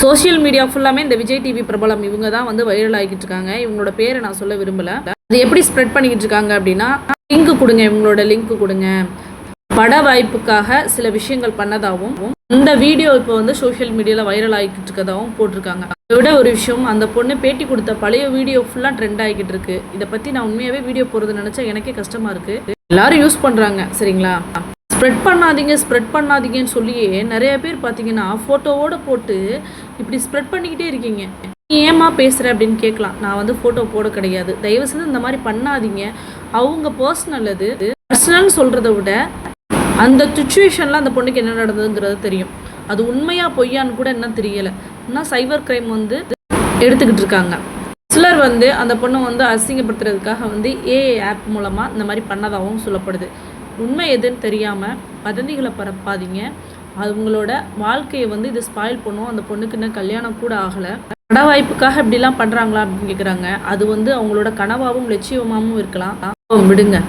Social media ஃபுல்லாமே இந்த Vijay TV பிரபலம் இவங்க தான் வந்து வைரல் ஆகிட்டு இருக்காங்க. இவங்களோட பேரை நான் சொல்ல விரும்பல. அது எப்படி ஸ்ப்ரெட் பண்ணிக்கிட்டு இருக்காங்க அப்படின்னா, லிங்க் கொடுங்க, இவங்களோட லிங்க் கொடுங்க, பட வாய்ப்புக்காக சில விஷயங்கள் பண்ணதாகவும் இந்த வீடியோ இப்போ வந்து சோஷியல் மீடியாவில் வைரல் ஆகிக்கிட்டு இருக்கதாகவும் போட்டிருக்காங்க. அதை விட ஒரு விஷயம், அந்த பொண்ணு பேட்டி கொடுத்த பழைய வீடியோ ஃபுல்லாக ட்ரெண்ட் ஆகிக்கிட்டு இருக்கு. இதை பற்றி நான் உண்மையாகவே வீடியோ போகிறது நினச்சா எனக்கே கஷ்டமாக இருக்குது. எல்லாரும் யூஸ் பண்ணுறாங்க, சரிங்களா? ஸ்ப்ரெட் பண்ணாதீங்கன்னு சொல்லியே நிறைய பேர் பார்த்தீங்கன்னா ஃபோட்டோவோடு போட்டு இப்படி ஸ்ப்ரெட் பண்ணிக்கிட்டே இருக்கீங்க. நீ ஏமா பேசுகிற அப்படின்னு கேட்கலாம். நான் வந்து ஃபோட்டோ போட கிடையாது, தயவு செய்து இந்த மாதிரி பண்ணாதீங்க. அவங்க பர்சனல், அது பர்சனல்னு சொல்கிறத விட அந்த சுச்சுவேஷனில் அந்த பொண்ணுக்கு என்ன நடந்ததுங்கிறது தெரியும். அது உண்மையாக பொய்யான்னு கூட என்ன தெரியலை. இன்னும் சைபர் கிரைம் வந்து எடுத்துக்கிட்டு இருக்காங்க. சிலர் வந்து அந்த பொண்ணை வந்து அசிங்கப்படுத்துறதுக்காக வந்து ஏஐ ஆப் மூலமாக இந்த மாதிரி பண்ணதாகவும் சொல்லப்படுது. உண்மை எதுன்னு தெரியாமல் வதந்திகளை பரப்பாதீங்க. அவங்களோட வாழ்க்கையை வந்து இது ஸ்பாயில் பண்ணும். அந்த பொண்ணுக்கு இன்னும் கல்யாணம் கூட ஆகலை. பட வாய்ப்புக்காக இப்படிலாம் பண்ணுறாங்களா அப்படின்னு கேட்குறாங்க. அது வந்து அவங்களோட கனவாகவும் லட்சியமாகவும் இருக்கலாம். விடுங்க.